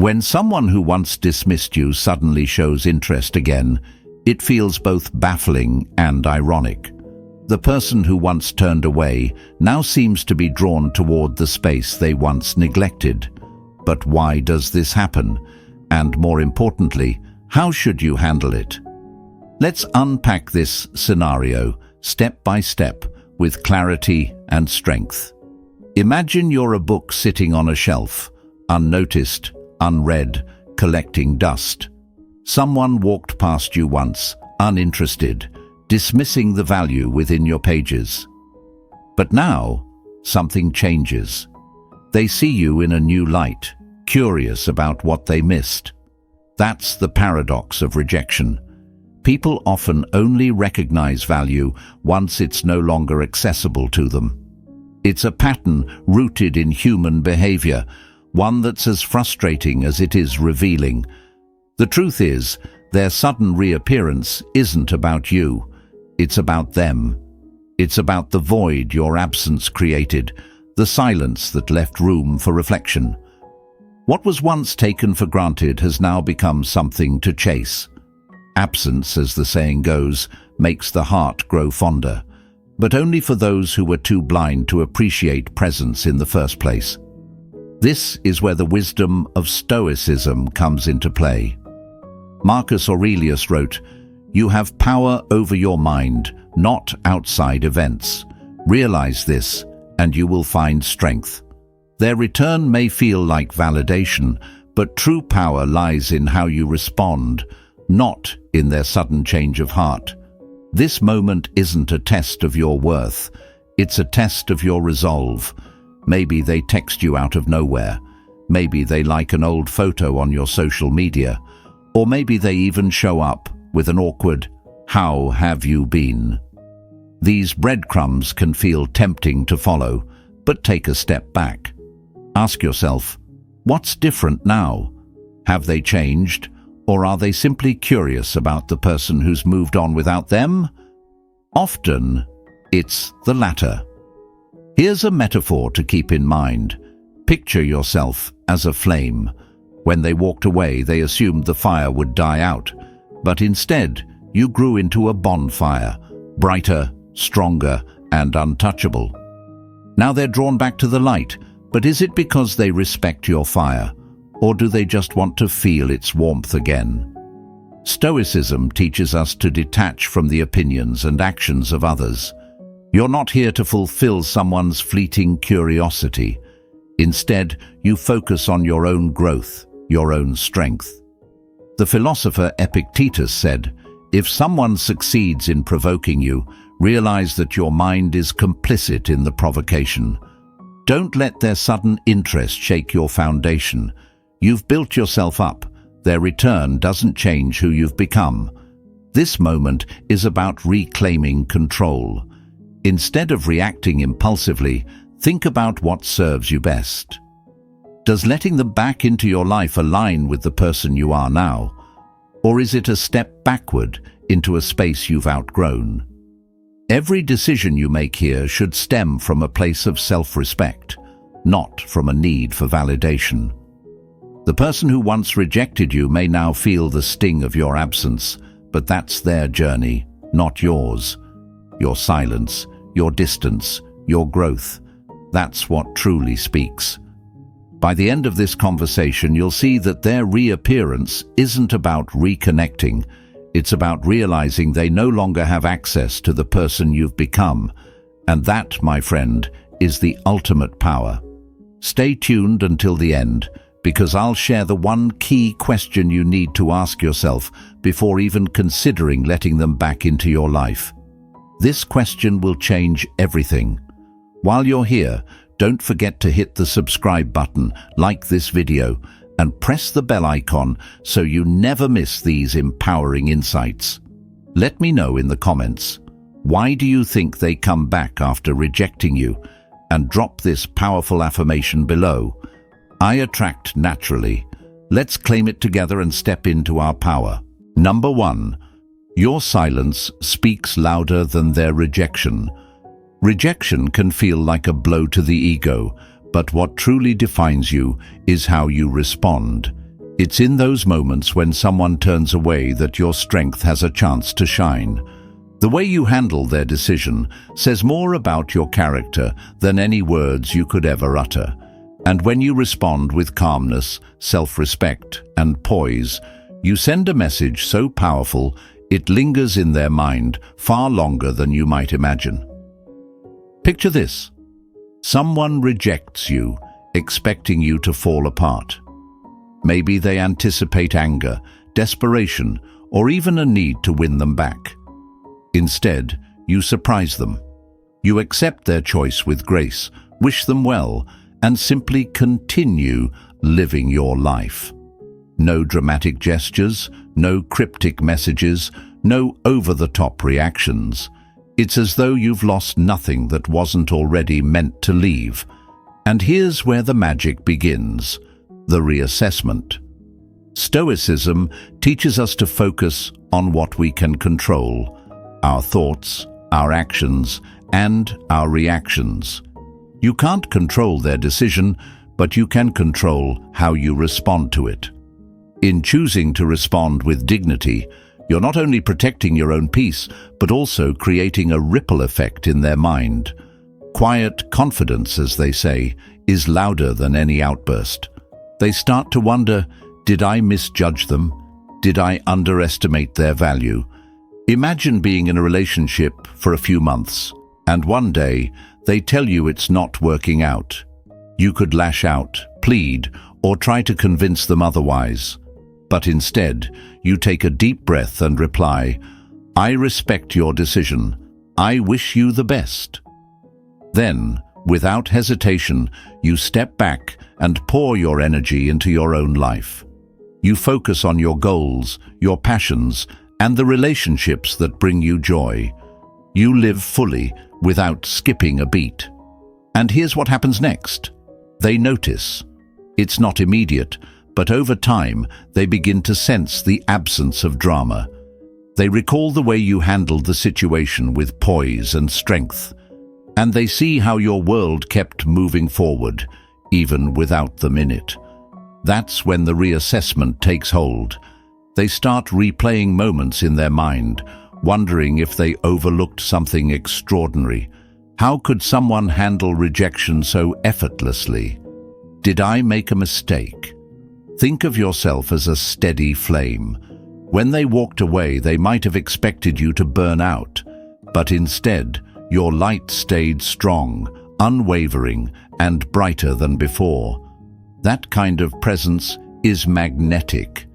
When someone who once dismissed you suddenly shows interest again, it feels both baffling and ironic. The person who once turned away now seems to be drawn toward the space they once neglected. But why does this happen? And more importantly, how should you handle it? Let's unpack this scenario step by step with clarity and strength. Imagine you're a book sitting on a shelf, unnoticed, unread, collecting dust. Someone walked past you once, uninterested, dismissing the value within your pages. But now, something changes. They see you in a new light, curious about what they missed. That's the paradox of rejection. People often only recognize value once it's no longer accessible to them. It's a pattern rooted in human behavior, one that's as frustrating as it is revealing. The truth is, their sudden reappearance isn't about you. It's about them. It's about the void your absence created, the silence that left room for reflection. What was once taken for granted has now become something to chase. Absence, as the saying goes, makes the heart grow fonder, but only for those who were too blind to appreciate presence in the first place. This is where the wisdom of Stoicism comes into play. Marcus Aurelius wrote, "You have power over your mind, not outside events. Realize this, and you will find strength." Their return may feel like validation, but true power lies in how you respond, not in their sudden change of heart. This moment isn't a test of your worth, it's a test of your resolve. Maybe they text you out of nowhere. Maybe they like an old photo on your social media. Or maybe they even show up with an awkward, "How have you been?" These breadcrumbs can feel tempting to follow, but take a step back. Ask yourself, what's different now? Have they changed? Or are they simply curious about the person who's moved on without them? Often, it's the latter. Here's a metaphor to keep in mind. Picture yourself as a flame. When they walked away, they assumed the fire would die out, but instead, you grew into a bonfire, brighter, stronger, and untouchable. Now they're drawn back to the light, but is it because they respect your fire, or do they just want to feel its warmth again? Stoicism teaches us to detach from the opinions and actions of others. You're not here to fulfill someone's fleeting curiosity. Instead, you focus on your own growth, your own strength. The philosopher Epictetus said, "If someone succeeds in provoking you, realize that your mind is complicit in the provocation. Don't let their sudden interest shake your foundation. You've built yourself up. Their return doesn't change who you've become." This moment is about reclaiming control. Instead of reacting impulsively, think about what serves you best. Does letting them back into your life align with the person you are now? Or is it a step backward into a space you've outgrown? Every decision you make here should stem from a place of self-respect, not from a need for validation. The person who once rejected you may now feel the sting of your absence, but that's their journey, not yours. Your silence, your distance, your growth, that's what truly speaks. By the end of this conversation, you'll see that their reappearance isn't about reconnecting. It's about realizing they no longer have access to the person you've become. And that, my friend, is the ultimate power. Stay tuned until the end, because I'll share the one key question you need to ask yourself before even considering letting them back into your life. This question will change everything. While you're here, don't forget to hit the subscribe button, like this video, and press the bell icon so you never miss these empowering insights. Let me know in the comments, why do you think they come back after rejecting you? And drop this powerful affirmation below. I attract naturally. Let's claim it together and step into our power. Number 1. Your silence speaks louder than their rejection. Rejection can feel like a blow to the ego, but what truly defines you is how you respond. It's in those moments when someone turns away that your strength has a chance to shine. The way you handle their decision says more about your character than any words you could ever utter. And when you respond with calmness, self-respect, and poise, you send a message so powerful it lingers in their mind far longer than you might imagine. Picture this. Someone rejects you, expecting you to fall apart. Maybe they anticipate anger, desperation, or even a need to win them back. Instead, you surprise them. You accept their choice with grace, wish them well, and simply continue living your life. No dramatic gestures, no cryptic messages, no over-the-top reactions. It's as though you've lost nothing that wasn't already meant to leave. And here's where the magic begins: the reassessment. Stoicism teaches us to focus on what we can control: our thoughts, our actions, and our reactions. You can't control their decision, but you can control how you respond to it. In choosing to respond with dignity, you're not only protecting your own peace, but also creating a ripple effect in their mind. Quiet confidence, as they say, is louder than any outburst. They start to wonder, did I misjudge them? Did I underestimate their value? Imagine being in a relationship for a few months, and one day they tell you it's not working out. You could lash out, plead, or try to convince them otherwise. But instead, you take a deep breath and reply, "I respect your decision. I wish you the best." Then, without hesitation, you step back and pour your energy into your own life. You focus on your goals, your passions, and the relationships that bring you joy. You live fully, without skipping a beat. And here's what happens next. They notice. It's not immediate, but over time, they begin to sense the absence of drama. They recall the way you handled the situation with poise and strength, and they see how your world kept moving forward, even without them in it. That's when the reassessment takes hold. They start replaying moments in their mind, wondering if they overlooked something extraordinary. How could someone handle rejection so effortlessly? Did I make a mistake? Think of yourself as a steady flame. When they walked away, they might have expected you to burn out, but instead, your light stayed strong, unwavering, and brighter than before. That kind of presence is magnetic.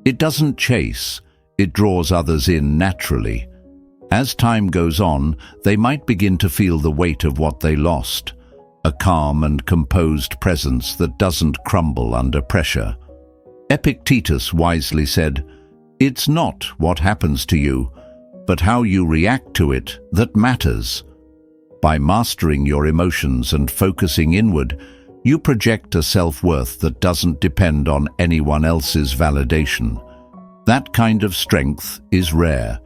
It doesn't chase, it draws others in naturally. As time goes on, they might begin to feel the weight of what they lost, a calm and composed presence that doesn't crumble under pressure. Epictetus wisely said, "It's not what happens to you, but how you react to it that matters." By mastering your emotions and focusing inward, you project a self-worth that doesn't depend on anyone else's validation. That kind of strength is rare.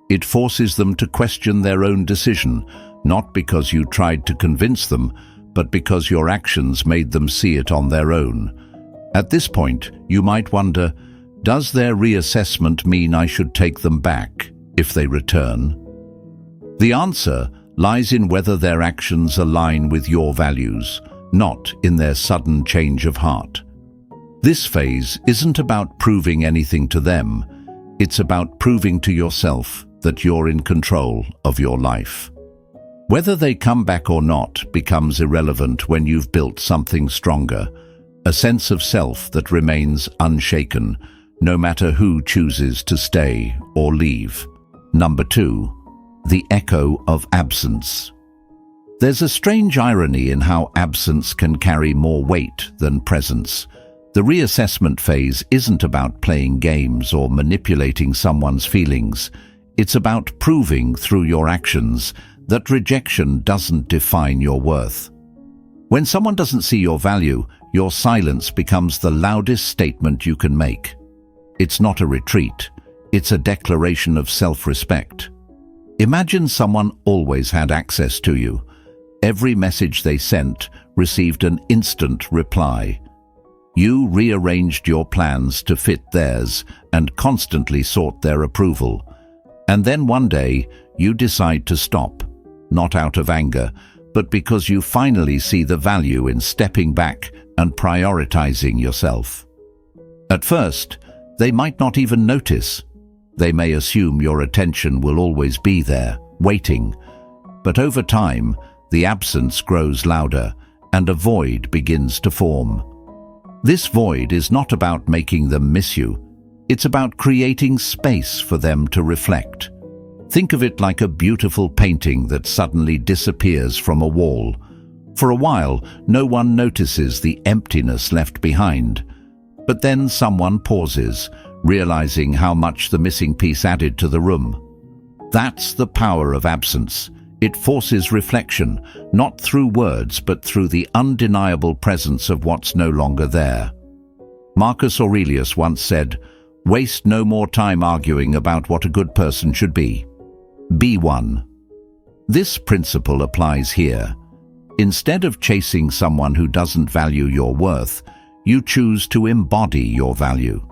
It forces them to question their own decision, not because you tried to convince them, but because your actions made them see it on their own. At this point, you might wonder, does their reassessment mean I should take them back if they return? The answer lies in whether their actions align with your values, not in their sudden change of heart. This phase isn't about proving anything to them. It's about proving to yourself that you're in control of your life. Whether they come back or not becomes irrelevant when you've built something stronger, a sense of self that remains unshaken, no matter who chooses to stay or leave. Number 2, the echo of absence. There's a strange irony in how absence can carry more weight than presence. The reassessment phase isn't about playing games or manipulating someone's feelings. It's about proving through your actions that rejection doesn't define your worth. When someone doesn't see your value, your silence becomes the loudest statement you can make. It's not a retreat, it's a declaration of self-respect. Imagine someone always had access to you. Every message they sent received an instant reply. You rearranged your plans to fit theirs and constantly sought their approval. And then one day, you decide to stop, not out of anger, but because you finally see the value in stepping back and prioritizing yourself. At first, they might not even notice. They may assume your attention will always be there, waiting. But over time, the absence grows louder and a void begins to form. This void is not about making them miss you. It's about creating space for them to reflect. Think of it like a beautiful painting that suddenly disappears from a wall. For a while, no one notices the emptiness left behind. But then someone pauses, realizing how much the missing piece added to the room. That's the power of absence. It forces reflection, not through words, but through the undeniable presence of what's no longer there. Marcus Aurelius once said, "Waste no more time arguing about what a good person should be. Be one." This principle applies here. Instead of chasing someone who doesn't value your worth, you choose to embody your value.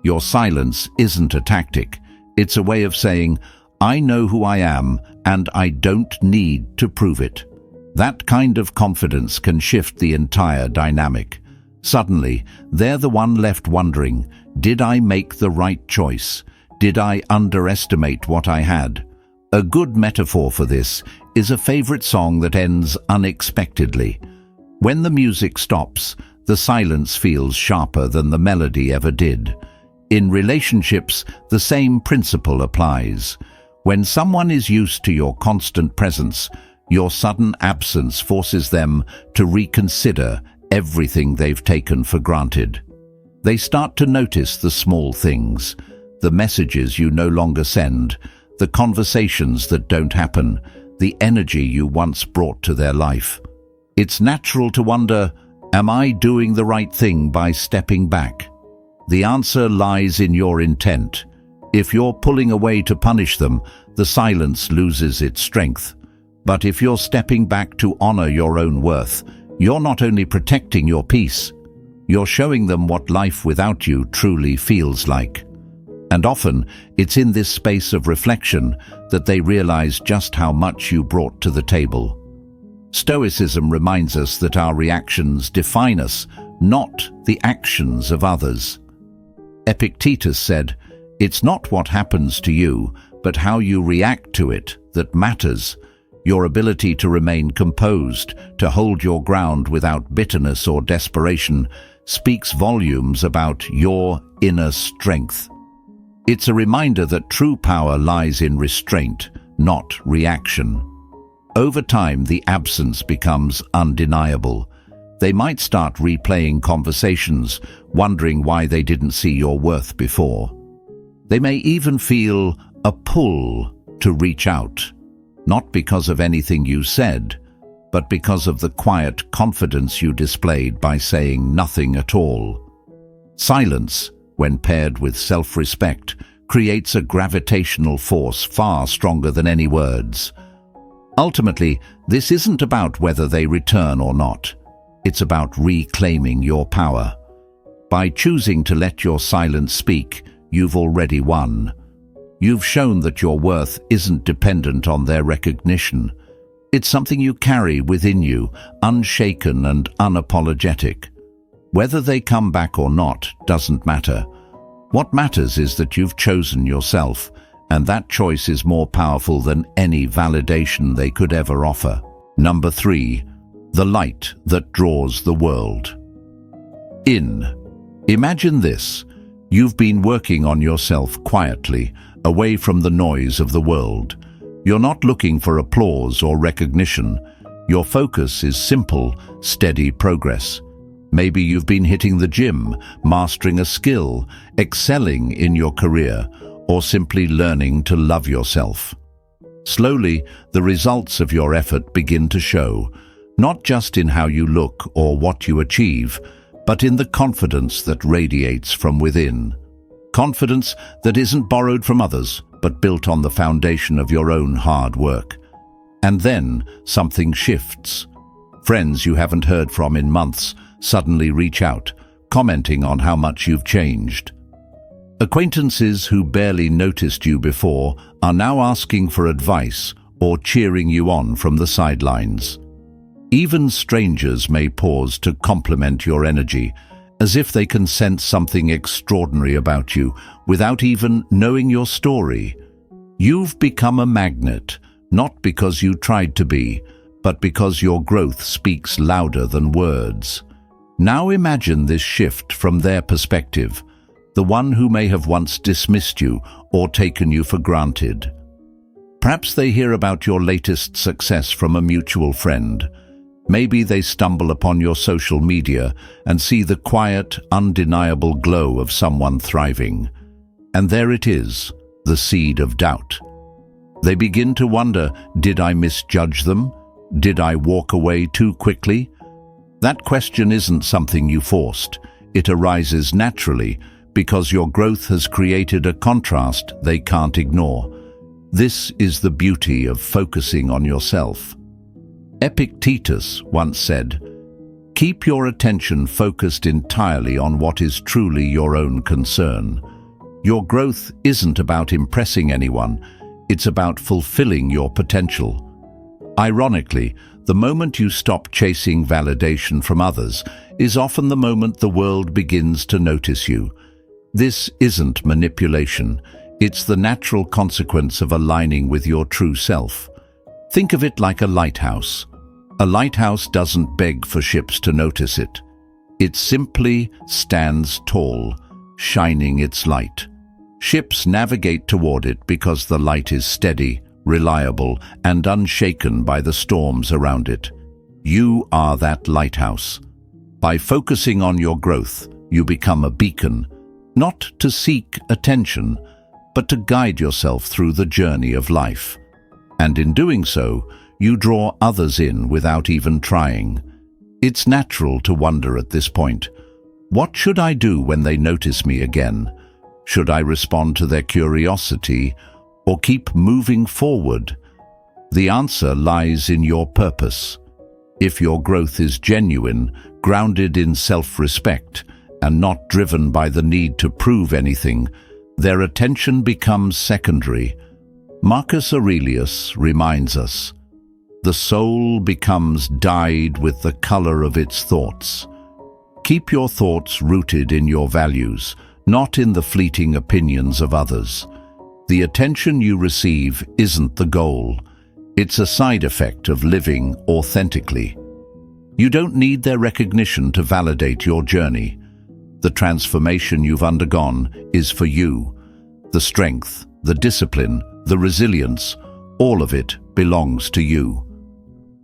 Your silence isn't a tactic. It's a way of saying, "I know who I am, and I don't need to prove it." That kind of confidence can shift the entire dynamic. Suddenly, they're the one left wondering, did I make the right choice? Did I underestimate what I had? A good metaphor for this is a favorite song that ends unexpectedly. When the music stops, the silence feels sharper than the melody ever did. In relationships, the same principle applies. When someone is used to your constant presence, your sudden absence forces them to reconsider everything they've taken for granted. They start to notice the small things, the messages you no longer send, the conversations that don't happen, the energy you once brought to their life. It's natural to wonder, am I doing the right thing by stepping back? The answer lies in your intent. If you're pulling away to punish them, the silence loses its strength. But if you're stepping back to honor your own worth, you're not only protecting your peace, you're showing them what life without you truly feels like. And often, it's in this space of reflection that they realize just how much you brought to the table. Stoicism reminds us that our reactions define us, not the actions of others. Epictetus said, "It's not what happens to you, but how you react to it that matters." Your ability to remain composed, to hold your ground without bitterness or desperation, speaks volumes about your inner strength. It's a reminder that true power lies in restraint, not reaction. Over time, the absence becomes undeniable. They might start replaying conversations, wondering why they didn't see your worth before. They may even feel a pull to reach out, not because of anything you said, but because of the quiet confidence you displayed by saying nothing at all. Silence, when paired with self-respect, creates a gravitational force far stronger than any words. Ultimately, this isn't about whether they return or not. It's about reclaiming your power. By choosing to let your silence speak, you've already won. You've shown that your worth isn't dependent on their recognition. It's something you carry within you, unshaken and unapologetic. Whether they come back or not doesn't matter. What matters is that you've chosen yourself, and that choice is more powerful than any validation they could ever offer. Number 3, the light that draws the world. Imagine this. You've been working on yourself quietly, away from the noise of the world. You're not looking for applause or recognition. Your focus is simple, steady progress. Maybe you've been hitting the gym, mastering a skill, excelling in your career, or simply learning to love yourself. Slowly, the results of your effort begin to show, not just in how you look or what you achieve, but in the confidence that radiates from within. Confidence that isn't borrowed from others, but built on the foundation of your own hard work. And then something shifts. Friends you haven't heard from in months suddenly reach out, commenting on how much you've changed. Acquaintances who barely noticed you before are now asking for advice or cheering you on from the sidelines. Even strangers may pause to compliment your energy, as if they can sense something extraordinary about you without even knowing your story. You've become a magnet, not because you tried to be, but because your growth speaks louder than words. Now imagine this shift from their perspective, the one who may have once dismissed you or taken you for granted. Perhaps they hear about your latest success from a mutual friend. Maybe they stumble upon your social media and see the quiet, undeniable glow of someone thriving. And there it is, the seed of doubt. They begin to wonder, did I misjudge them? Did I walk away too quickly? That question isn't something you forced. It arises naturally because your growth has created a contrast they can't ignore. This is the beauty of focusing on yourself. Epictetus once said, "Keep your attention focused entirely on what is truly your own concern." Your growth isn't about impressing anyone, it's about fulfilling your potential. Ironically, the moment you stop chasing validation from others is often the moment the world begins to notice you. This isn't manipulation, it's the natural consequence of aligning with your true self. Think of it like a lighthouse. A lighthouse doesn't beg for ships to notice it. It simply stands tall, shining its light. Ships navigate toward it because the light is steady, reliable, and unshaken by the storms around it. You are that lighthouse. By focusing on your growth, you become a beacon, not to seek attention, but to guide yourself through the journey of life. And in doing so, you draw others in without even trying. It's natural to wonder at this point, what should I do when they notice me again? Should I respond to their curiosity or keep moving forward? The answer lies in your purpose. If your growth is genuine, grounded in self-respect, and not driven by the need to prove anything, their attention becomes secondary. Marcus Aurelius reminds us, "The soul becomes dyed with the color of its thoughts." Keep your thoughts rooted in your values, not in the fleeting opinions of others. The attention you receive isn't the goal. It's a side effect of living authentically. You don't need their recognition to validate your journey. The transformation you've undergone is for you. The strength, the discipline, the resilience, all of it belongs to you.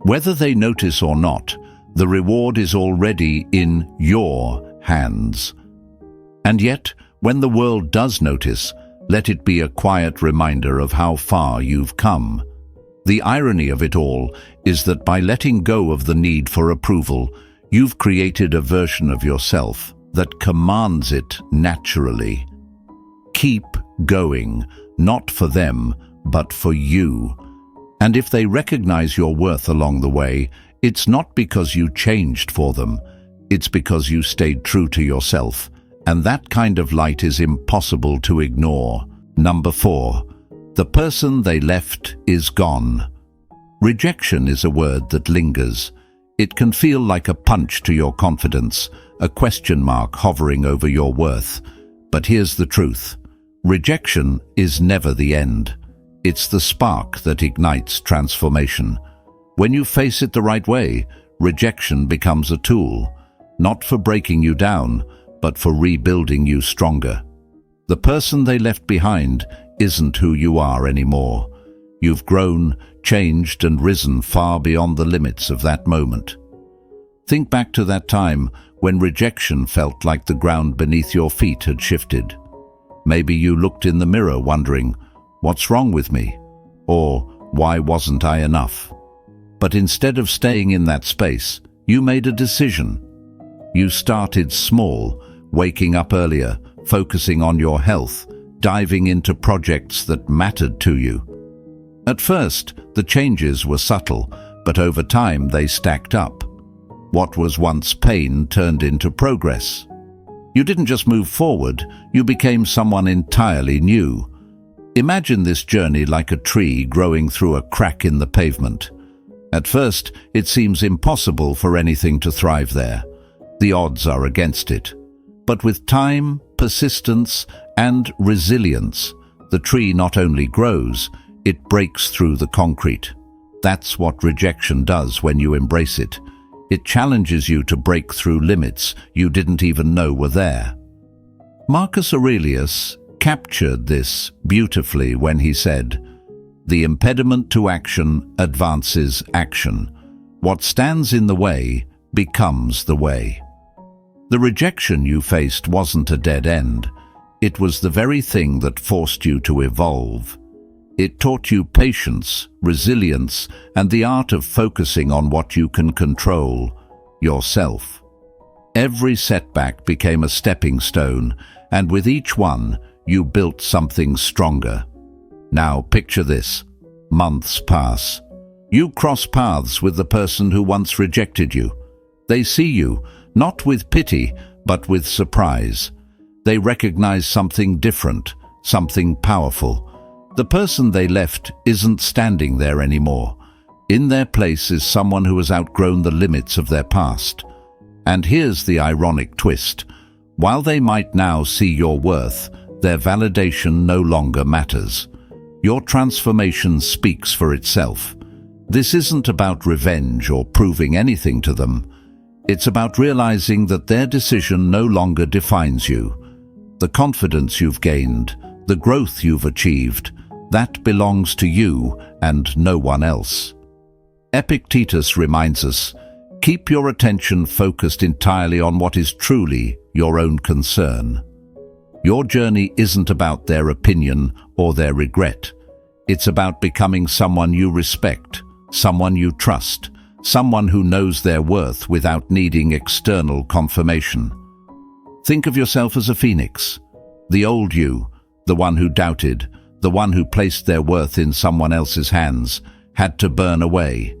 Whether they notice or not, the reward is already in your hands. And yet, when the world does notice, let it be a quiet reminder of how far you've come. The irony of it all is that by letting go of the need for approval, you've created a version of yourself that commands it naturally. Keep going, not for them, but for you. And if they recognize your worth along the way, it's not because you changed for them, it's because you stayed true to yourself. And that kind of light is impossible to ignore. Number 4. The person they left is gone. Rejection is a word that lingers. It can feel like a punch to your confidence, a question mark hovering over your worth. But here's the truth. Rejection is never the end. It's the spark that ignites transformation. When you face it the right way, rejection becomes a tool, not for breaking you down, but for rebuilding you stronger. The person they left behind isn't who you are anymore. You've grown, changed, and risen far beyond the limits of that moment. Think back to that time when rejection felt like the ground beneath your feet had shifted. Maybe you looked in the mirror wondering, what's wrong with me? Or why wasn't I enough? But instead of staying in that space, you made a decision. You started small, waking up earlier, focusing on your health, diving into projects that mattered to you. At first, the changes were subtle, but over time they stacked up. What was once pain turned into progress. You didn't just move forward, you became someone entirely new. Imagine this journey like a tree growing through a crack in the pavement. At first, it seems impossible for anything to thrive there. The odds are against it. But with time, persistence, and resilience, the tree not only grows, it breaks through the concrete. That's what rejection does when you embrace it. It challenges you to break through limits you didn't even know were there. Marcus Aurelius captured this beautifully when he said, "The impediment to action advances action. What stands in the way becomes the way." The rejection you faced wasn't a dead end. It was the very thing that forced you to evolve. It taught you patience, resilience, and the art of focusing on what you can control, yourself. Every setback became a stepping stone, and with each one, you built something stronger. Now picture this. Months pass. You cross paths with the person who once rejected you. They see you, not with pity, but with surprise. They recognize something different, something powerful. The person they left isn't standing there anymore. In their place is someone who has outgrown the limits of their past. And here's the ironic twist. While they might now see your worth, their validation no longer matters. Your transformation speaks for itself. This isn't about revenge or proving anything to them. It's about realizing that their decision no longer defines you. The confidence you've gained, the growth you've achieved, that belongs to you and no one else. Epictetus reminds us, keep your attention focused entirely on what is truly your own concern. Your journey isn't about their opinion or their regret. It's about becoming someone you respect, someone you trust, someone who knows their worth without needing external confirmation. Think of yourself as a phoenix. The old you, the one who doubted, the one who placed their worth in someone else's hands, had to burn away.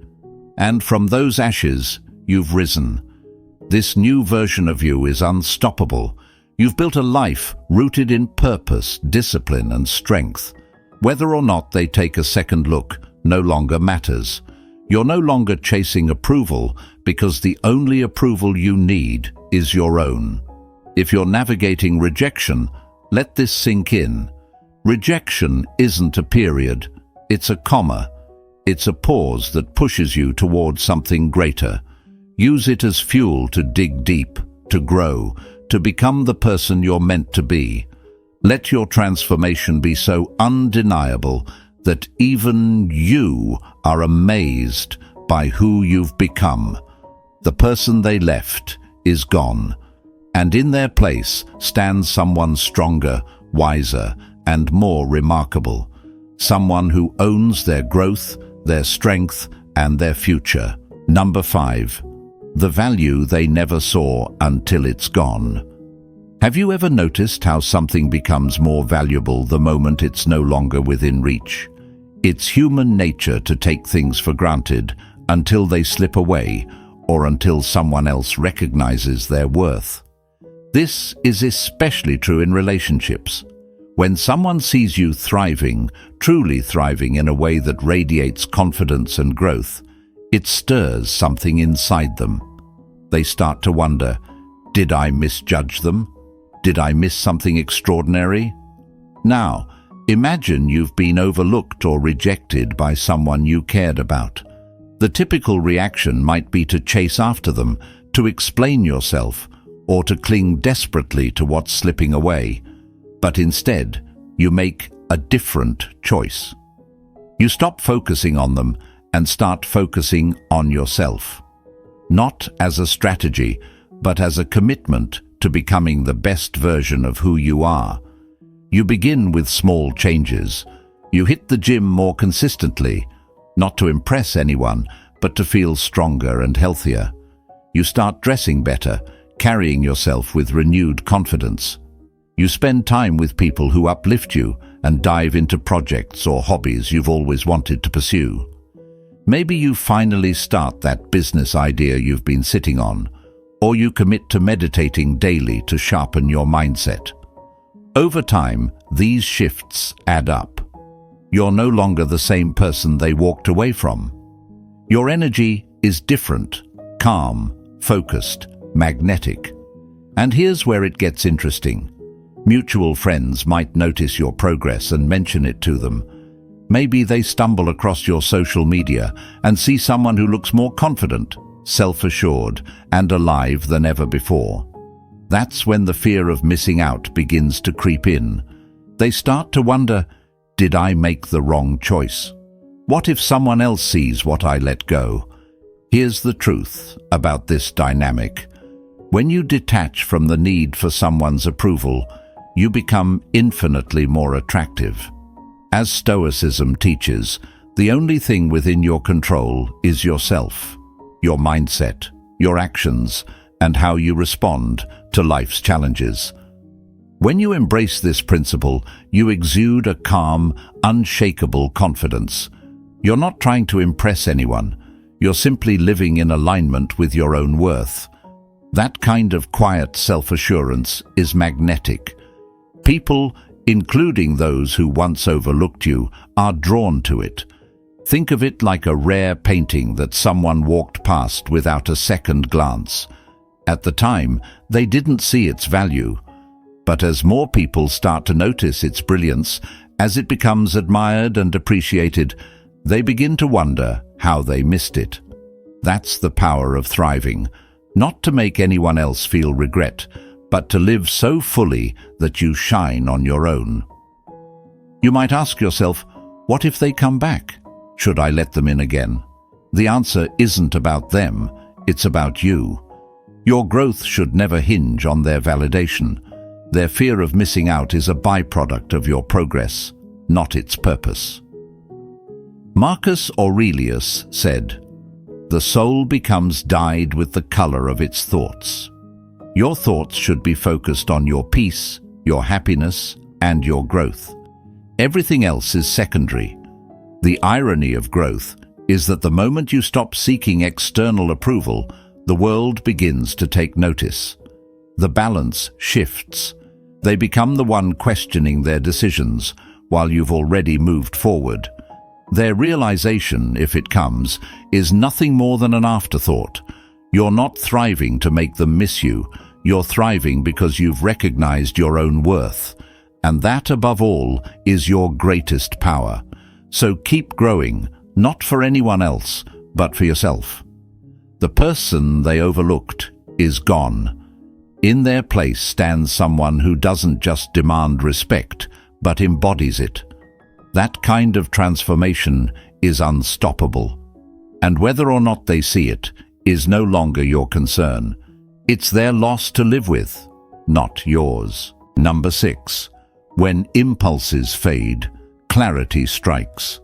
And from those ashes, you've risen. This new version of you is unstoppable. You've built a life rooted in purpose, discipline, and strength. Whether or not they take a second look no longer matters. You're no longer chasing approval because the only approval you need is your own. If you're navigating rejection, let this sink in. Rejection isn't a period, it's a comma. It's a pause that pushes you towards something greater. Use it as fuel to dig deep, to grow, to become the person you're meant to be. Let your transformation be so undeniable that even you are amazed by who you've become. The person they left is gone, and in their place stands someone stronger, wiser, and more remarkable. Someone who owns their growth, their strength, and their future. Number 5. The value they never saw until it's gone. Have you ever noticed how something becomes more valuable the moment it's no longer within reach? It's human nature to take things for granted until they slip away or until someone else recognizes their worth. This is especially true in relationships. When someone sees you thriving, truly thriving in a way that radiates confidence and growth, it stirs something inside them. They start to wonder, did I misjudge them? Did I miss something extraordinary? Now, imagine you've been overlooked or rejected by someone you cared about. The typical reaction might be to chase after them, to explain yourself, or to cling desperately to what's slipping away. But instead, you make a different choice. You stop focusing on them and start focusing on yourself. Not as a strategy, but as a commitment to becoming the best version of who you are. You begin with small changes. You hit the gym more consistently, not to impress anyone, but to feel stronger and healthier. You start dressing better, carrying yourself with renewed confidence. You spend time with people who uplift you and dive into projects or hobbies you've always wanted to pursue. Maybe you finally start that business idea you've been sitting on, or you commit to meditating daily to sharpen your mindset. Over time, these shifts add up. You're no longer the same person they walked away from. Your energy is different, calm, focused, magnetic. And here's where it gets interesting. Mutual friends might notice your progress and mention it to them. Maybe they stumble across your social media and see someone who looks more confident, self-assured, and alive than ever before. That's when the fear of missing out begins to creep in. They start to wonder, did I make the wrong choice? What if someone else sees what I let go? Here's the truth about this dynamic. When you detach from the need for someone's approval, you become infinitely more attractive. As Stoicism teaches, the only thing within your control is yourself, your mindset, your actions, and how you respond to life's challenges. When you embrace this principle, you exude a calm, unshakable confidence. You're not trying to impress anyone. You're simply living in alignment with your own worth. That kind of quiet self-assurance is magnetic. People, including those who once overlooked you, are drawn to it. Think of it like a rare painting that someone walked past without a second glance. At the time, they didn't see its value. But as more people start to notice its brilliance, as it becomes admired and appreciated, they begin to wonder how they missed it. That's the power of thriving, not to make anyone else feel regret, but to live so fully that you shine on your own. You might ask yourself, what if they come back? Should I let them in again? The answer isn't about them, it's about you. Your growth should never hinge on their validation. Their fear of missing out is a byproduct of your progress, not its purpose. Marcus Aurelius said, "The soul becomes dyed with the color of its thoughts." Your thoughts should be focused on your peace, your happiness, and your growth. Everything else is secondary. The irony of growth is that the moment you stop seeking external approval, the world begins to take notice. The balance shifts. They become the one questioning their decisions, while you've already moved forward. Their realization, if it comes, is nothing more than an afterthought. You're not thriving to make them miss you. You're thriving because you've recognized your own worth. And that, above all, is your greatest power. So keep growing, not for anyone else, but for yourself. The person they overlooked is gone. In their place stands someone who doesn't just demand respect, but embodies it. That kind of transformation is unstoppable. And whether or not they see it is no longer your concern. It's their loss to live with, not yours. Number 6. When impulses fade, clarity strikes.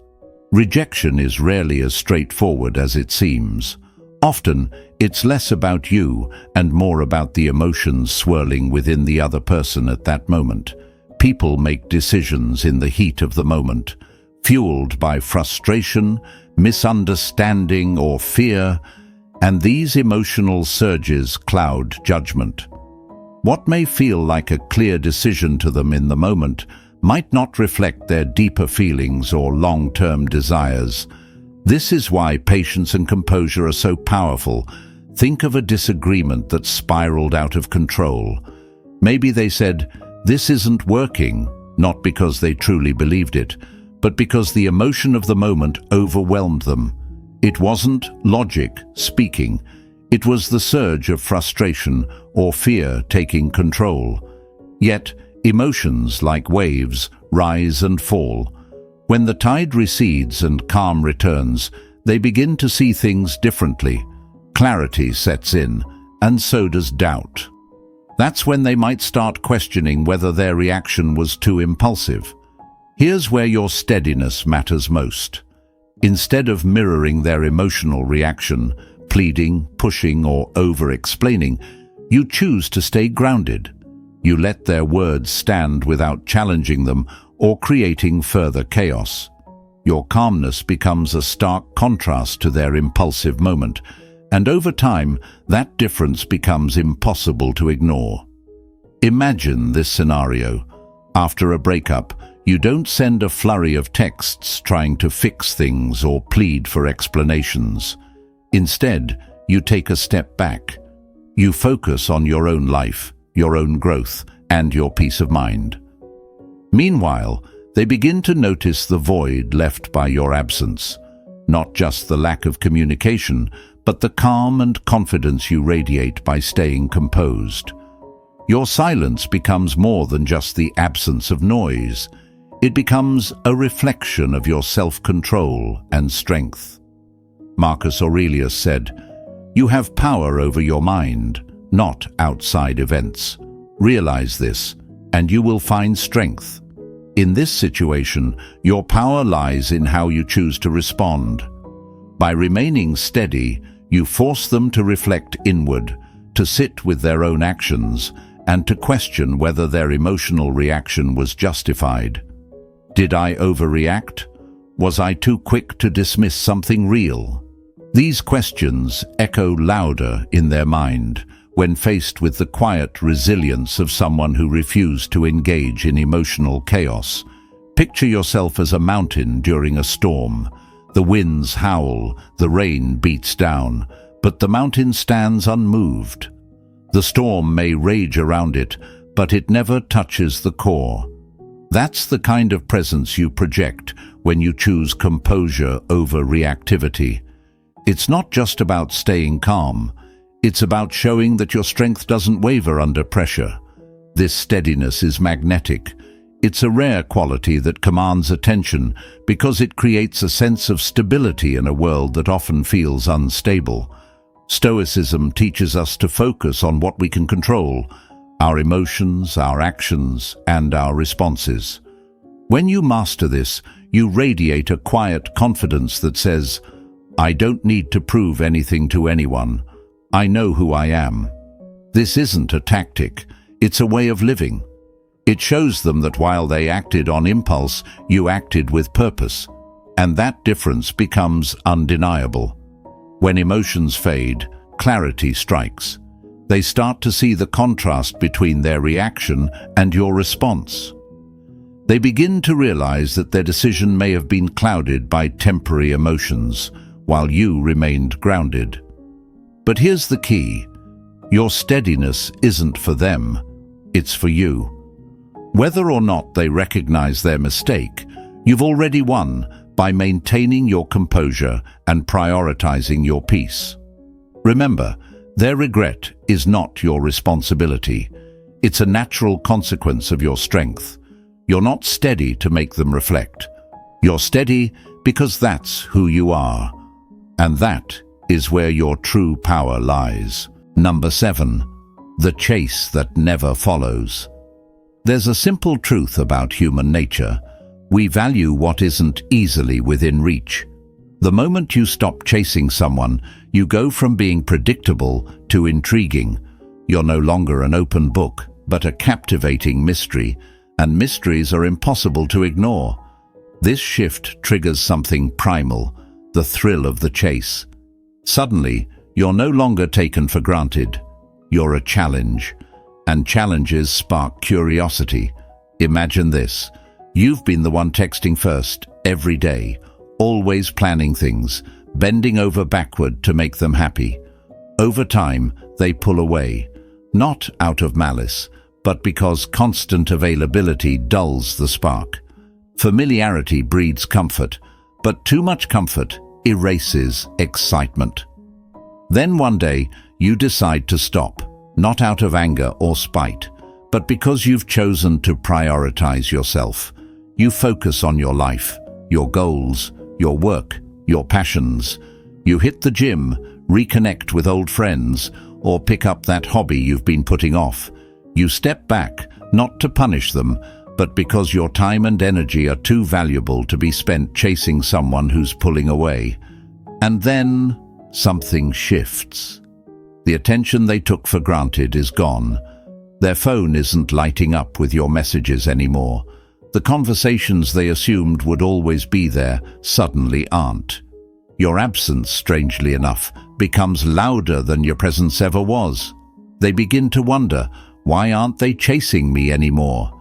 Rejection is rarely as straightforward as it seems. Often, it's less about you and more about the emotions swirling within the other person at that moment. People make decisions in the heat of the moment, fueled by frustration, misunderstanding, or fear, and these emotional surges cloud judgment. What may feel like a clear decision to them in the moment might not reflect their deeper feelings or long-term desires. This is why patience and composure are so powerful. Think of a disagreement that spiraled out of control. Maybe they said, "This isn't working," not because they truly believed it, but because the emotion of the moment overwhelmed them. It wasn't logic speaking. It was the surge of frustration or fear taking control. Yet, emotions, like waves, rise and fall. When the tide recedes and calm returns, they begin to see things differently. Clarity sets in, and so does doubt. That's when they might start questioning whether their reaction was too impulsive. Here's where your steadiness matters most. Instead of mirroring their emotional reaction, pleading, pushing, or over-explaining, you choose to stay grounded. You let their words stand without challenging them or creating further chaos. Your calmness becomes a stark contrast to their impulsive moment, and over time, that difference becomes impossible to ignore. Imagine this scenario. After a breakup, you don't send a flurry of texts trying to fix things or plead for explanations. Instead, you take a step back. You focus on your own life, your own growth, and your peace of mind. Meanwhile, they begin to notice the void left by your absence. Not just the lack of communication, but the calm and confidence you radiate by staying composed. Your silence becomes more than just the absence of noise. It becomes a reflection of your self-control and strength. Marcus Aurelius said, "You have power over your mind, not outside events. Realize this, and you will find strength." In this situation, your power lies in how you choose to respond. By remaining steady, you force them to reflect inward, to sit with their own actions, and to question whether their emotional reaction was justified. Did I overreact? Was I too quick to dismiss something real? These questions echo louder in their mind when faced with the quiet resilience of someone who refused to engage in emotional chaos. Picture yourself as a mountain during a storm. The winds howl, the rain beats down, but the mountain stands unmoved. The storm may rage around it, but it never touches the core. That's the kind of presence you project when you choose composure over reactivity. It's not just about staying calm. It's about showing that your strength doesn't waver under pressure. This steadiness is magnetic. It's a rare quality that commands attention because it creates a sense of stability in a world that often feels unstable. Stoicism teaches us to focus on what we can control: our emotions, our actions, and our responses. When you master this, you radiate a quiet confidence that says, "I don't need to prove anything to anyone. I know who I am." This isn't a tactic, it's a way of living. It shows them that while they acted on impulse, you acted with purpose, and that difference becomes undeniable. When emotions fade, clarity strikes. They start to see the contrast between their reaction and your response. They begin to realize that their decision may have been clouded by temporary emotions, while you remained grounded. But here's the key. Your steadiness isn't for them, it's for you. Whether or not they recognize their mistake, you've already won by maintaining your composure and prioritizing your peace. Remember, their regret is not your responsibility. It's a natural consequence of your strength. You're not steady to make them reflect. You're steady because that's who you are. And that is where your true power lies. Number 7. The chase that never follows. There's a simple truth about human nature. We value what isn't easily within reach. The moment you stop chasing someone, you go from being predictable to intriguing. You're no longer an open book, but a captivating mystery, and mysteries are impossible to ignore. This shift triggers something primal, the thrill of the chase. Suddenly, you're no longer taken for granted. You're a challenge, and challenges spark curiosity. Imagine this. You've been the one texting first, every day, always planning things, bending over backward to make them happy. Over time, they pull away, not out of malice, but because constant availability dulls the spark. Familiarity breeds comfort, but too much comfort erases excitement. Then one day, you decide to stop, not out of anger or spite, but because you've chosen to prioritize yourself. You focus on your life, your goals, your work, your passions. You hit the gym, reconnect with old friends, or pick up that hobby you've been putting off. You step back, not to punish them, but because your time and energy are too valuable to be spent chasing someone who's pulling away. And then something shifts. The attention they took for granted is gone. Their phone isn't lighting up with your messages anymore. The conversations they assumed would always be there suddenly aren't. Your absence, strangely enough, becomes louder than your presence ever was. They begin to wonder, why aren't they chasing me anymore?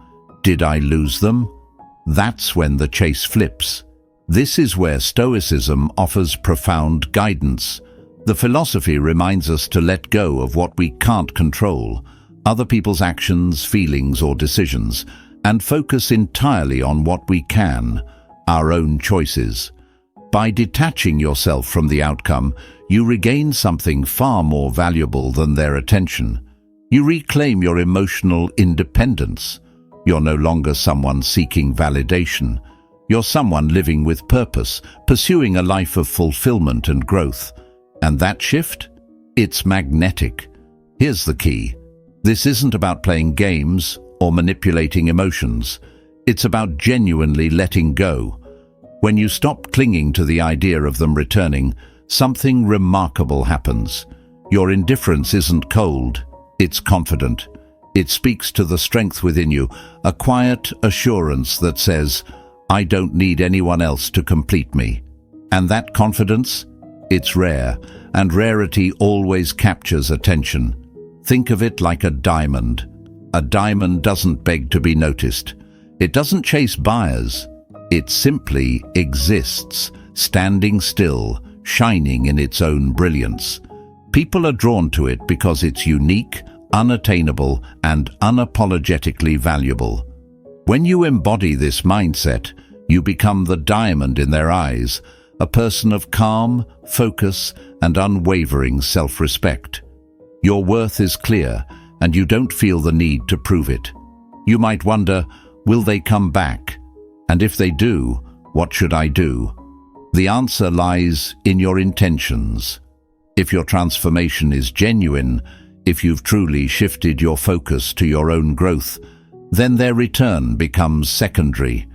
Did I lose them? That's when the chase flips. This is where Stoicism offers profound guidance. The philosophy reminds us to let go of what we can't control, other people's actions, feelings, or decisions, and focus entirely on what we can, our own choices. By detaching yourself from the outcome, you regain something far more valuable than their attention. You reclaim your emotional independence. You're no longer someone seeking validation. You're someone living with purpose, pursuing a life of fulfillment and growth. And that shift? It's magnetic. Here's the key. This isn't about playing games or manipulating emotions. It's about genuinely letting go. When you stop clinging to the idea of them returning, something remarkable happens. Your indifference isn't cold, it's confident. It speaks to the strength within you, a quiet assurance that says, I don't need anyone else to complete me. And that confidence? It's rare, and rarity always captures attention. Think of it like a diamond. A diamond doesn't beg to be noticed. It doesn't chase buyers. It simply exists, standing still, shining in its own brilliance. People are drawn to it because it's unique, unattainable, and unapologetically valuable. When you embody this mindset, you become the diamond in their eyes, a person of calm, focus, and unwavering self-respect. Your worth is clear, and you don't feel the need to prove it. You might wonder, will they come back? And if they do, what should I do? The answer lies in your intentions. If your transformation is genuine, if you've truly shifted your focus to your own growth, then their return becomes secondary.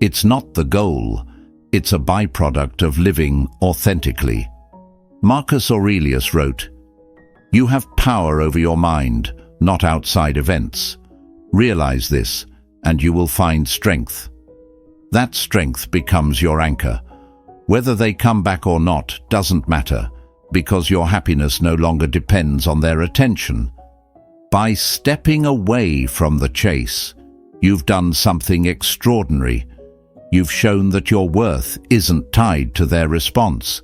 It's not the goal, it's a byproduct of living authentically. Marcus Aurelius wrote, "You have power over your mind, not outside events. Realize this, and you will find strength." That strength becomes your anchor. Whether they come back or not doesn't matter, because your happiness no longer depends on their attention. By stepping away from the chase, you've done something extraordinary. You've shown that your worth isn't tied to their response.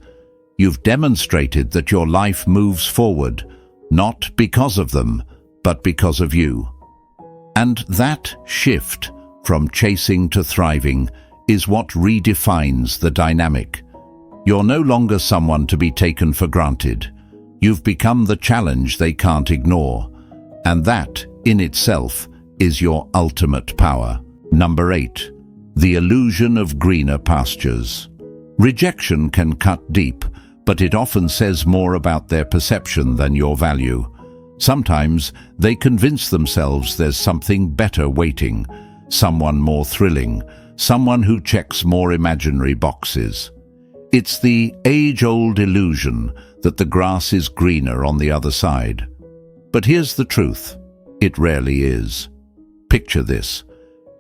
You've demonstrated that your life moves forward, not because of them, but because of you. And that shift from chasing to thriving is what redefines the dynamic. You're no longer someone to be taken for granted. You've become the challenge they can't ignore. And that, in itself, is your ultimate power. Number 8. The illusion of greener pastures. Rejection can cut deep, but it often says more about their perception than your value. Sometimes they convince themselves there's something better waiting, someone more thrilling, someone who checks more imaginary boxes. It's the age-old illusion that the grass is greener on the other side. But here's the truth. It rarely is. Picture this.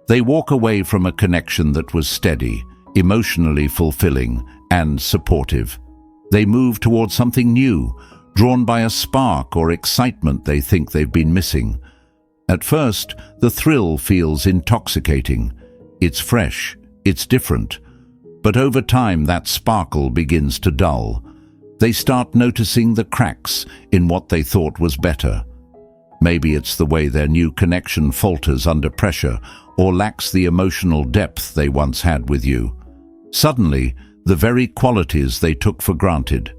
They walk away from a connection that was steady, emotionally fulfilling, and supportive. They move towards something new, drawn by a spark or excitement they think they've been missing. At first, the thrill feels intoxicating. It's fresh, it's different. But over time, that sparkle begins to dull. They start noticing the cracks in what they thought was better. Maybe it's the way their new connection falters under pressure or lacks the emotional depth they once had with you. Suddenly, the very qualities they took for granted,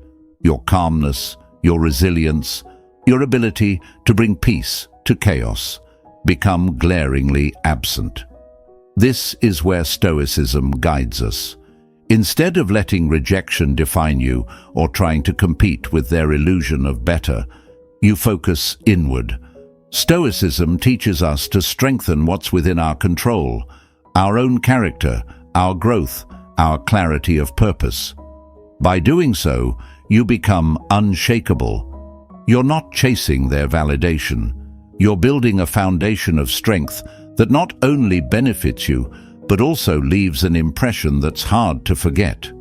your calmness, your resilience, your ability to bring peace to chaos, become glaringly absent. This is where Stoicism guides us. Instead of letting rejection define you or trying to compete with their illusion of better, you focus inward. Stoicism teaches us to strengthen what's within our control, our own character, our growth, our clarity of purpose. By doing so, you become unshakable. You're not chasing their validation. You're building a foundation of strength that not only benefits you, but also leaves an impression that's hard to forget.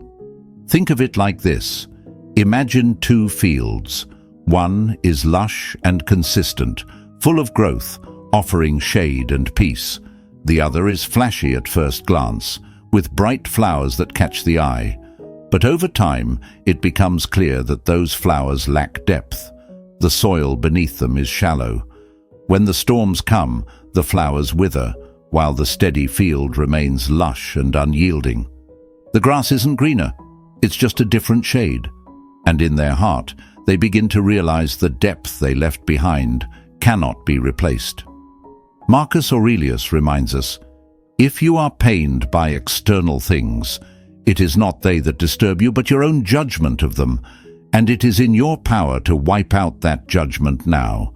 Think of it like this. Imagine two fields. One is lush and consistent, full of growth, offering shade and peace. The other is flashy at first glance, with bright flowers that catch the eye. But over time, it becomes clear that those flowers lack depth. The soil beneath them is shallow. When the storms come, the flowers wither, while the steady field remains lush and unyielding. The grass isn't greener, it's just a different shade. And in their heart, they begin to realize the depth they left behind cannot be replaced. Marcus Aurelius reminds us, if you are pained by external things, it is not they that disturb you, but your own judgment of them, and it is in your power to wipe out that judgment now.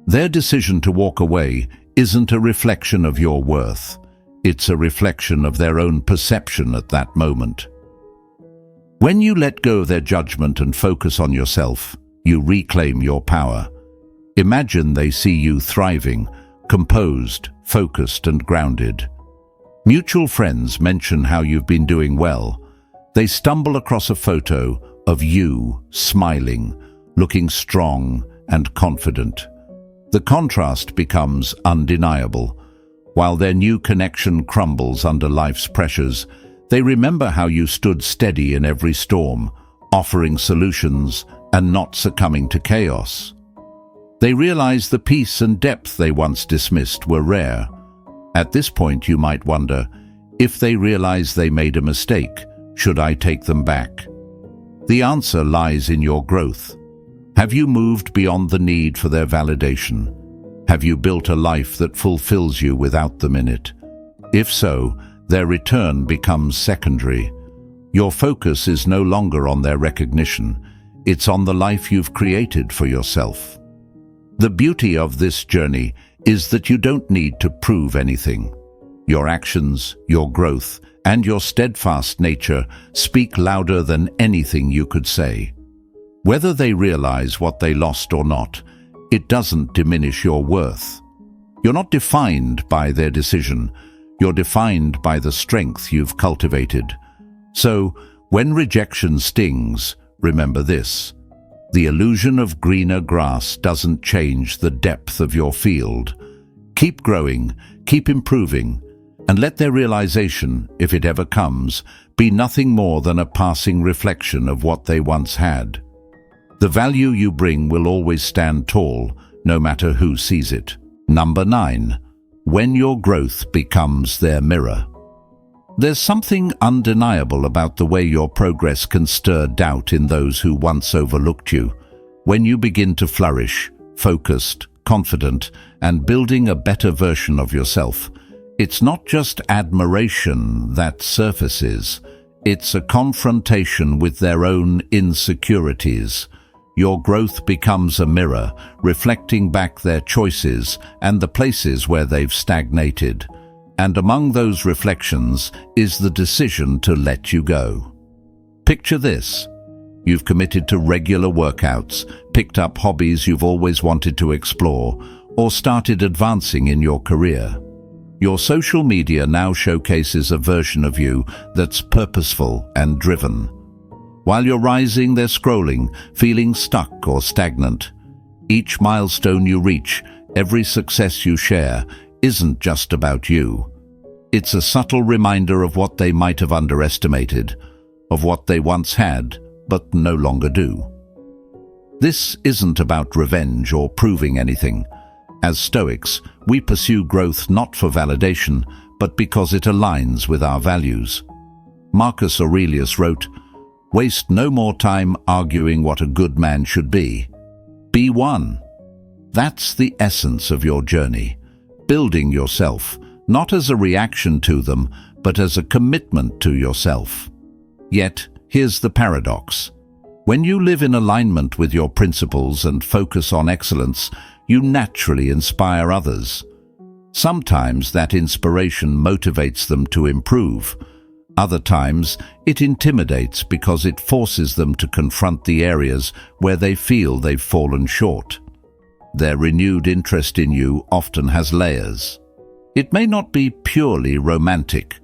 Their decision to walk away isn't a reflection of your worth. It's a reflection of their own perception at that moment. When you let go of their judgment and focus on yourself, you reclaim your power. Imagine they see you thriving, composed, focused, and grounded. Mutual friends mention how you've been doing well. They stumble across a photo of you smiling, looking strong and confident. The contrast becomes undeniable. While their new connection crumbles under life's pressures, they remember how you stood steady in every storm, offering solutions and not succumbing to chaos. They realize the peace and depth they once dismissed were rare. At this point, you might wonder, if they realize they made a mistake, should I take them back? The answer lies in your growth. Have you moved beyond the need for their validation? Have you built a life that fulfills you without them in it? If so, their return becomes secondary. Your focus is no longer on their recognition. It's on the life you've created for yourself. The beauty of this journey is that you don't need to prove anything. Your actions, your growth, and your steadfast nature speak louder than anything you could say. Whether they realize what they lost or not, it doesn't diminish your worth. You're not defined by their decision. You're defined by the strength you've cultivated. So, when rejection stings, remember this: the illusion of greener grass doesn't change the depth of your field. Keep growing, keep improving, and let their realization, if it ever comes, be nothing more than a passing reflection of what they once had. The value you bring will always stand tall, no matter who sees it. Number 9. When your growth becomes their mirror. There's something undeniable about the way your progress can stir doubt in those who once overlooked you. When you begin to flourish, focused, confident, and building a better version of yourself, it's not just admiration that surfaces. It's a confrontation with their own insecurities. Your growth becomes a mirror, reflecting back their choices and the places where they've stagnated. And among those reflections is the decision to let you go. Picture this. You've committed to regular workouts, picked up hobbies you've always wanted to explore, or started advancing in your career. Your social media now showcases a version of you that's purposeful and driven. While you're rising, they're scrolling, feeling stuck or stagnant. Each milestone you reach, every success you share, isn't just about you. It's a subtle reminder of what they might have underestimated, of what they once had, but no longer do. This isn't about revenge or proving anything. As Stoics, we pursue growth not for validation, but because it aligns with our values. Marcus Aurelius wrote, "Waste no more time arguing what a good man should be. Be one." That's the essence of your journey, building yourself, not as a reaction to them, but as a commitment to yourself. Yet, here's the paradox. When you live in alignment with your principles and focus on excellence, you naturally inspire others. Sometimes that inspiration motivates them to improve. Other times, it intimidates because it forces them to confront the areas where they feel they've fallen short. Their renewed interest in you often has layers. It may not be purely romantic.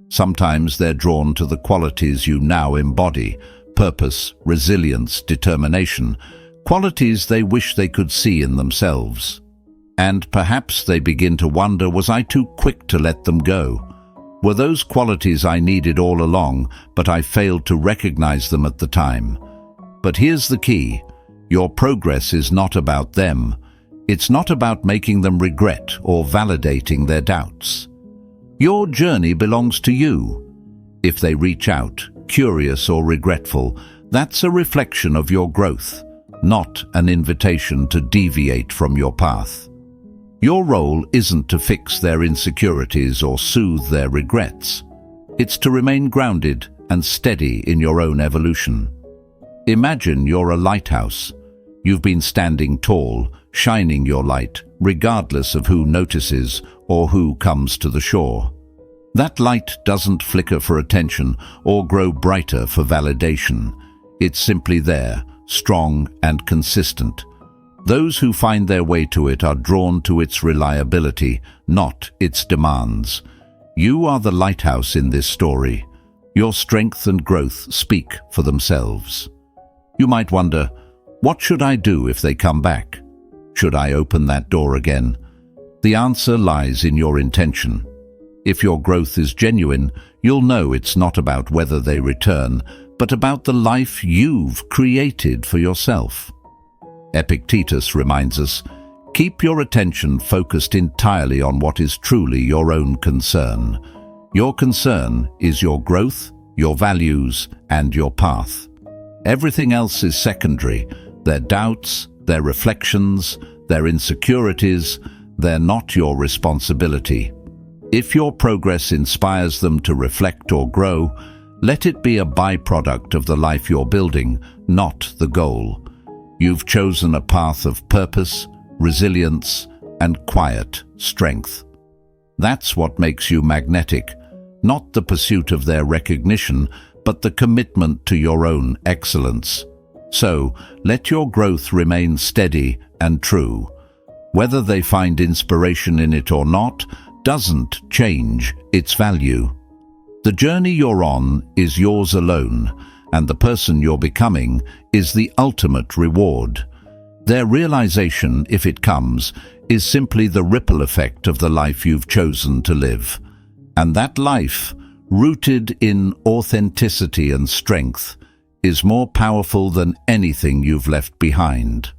Sometimes they're drawn to the qualities you now embody, purpose, resilience, determination, qualities they wish they could see in themselves. And perhaps they begin to wonder, was I too quick to let them go? Were those qualities I needed all along, but I failed to recognize them at the time? But here's the key. Your progress is not about them. It's not about making them regret or validating their doubts. Your journey belongs to you. If they reach out, curious or regretful, that's a reflection of your growth, not an invitation to deviate from your path. Your role isn't to fix their insecurities or soothe their regrets. It's to remain grounded and steady in your own evolution. Imagine you're a lighthouse. You've been standing tall, shining your light, regardless of who notices or who comes to the shore. That light doesn't flicker for attention or grow brighter for validation. It's simply there, strong and consistent. Those who find their way to it are drawn to its reliability, not its demands. You are the lighthouse in this story. Your strength and growth speak for themselves. You might wonder, what should I do if they come back? Should I open that door again? The answer lies in your intention. If your growth is genuine, you'll know it's not about whether they return, but about the life you've created for yourself. Epictetus reminds us, keep your attention focused entirely on what is truly your own concern. Your concern is your growth, your values, and your path. Everything else is secondary. Their doubts, their reflections, their insecurities, they're not your responsibility. If your progress inspires them to reflect or grow, let it be a byproduct of the life you're building, not the goal. You've chosen a path of purpose, resilience, and quiet strength. That's what makes you magnetic, not the pursuit of their recognition, but the commitment to your own excellence. So, let your growth remain steady and true. Whether they find inspiration in it or not doesn't change its value. The journey you're on is yours alone, and the person you're becoming is the ultimate reward. Their realization, if it comes, is simply the ripple effect of the life you've chosen to live. And that life, rooted in authenticity and strength, is more powerful than anything you've left behind.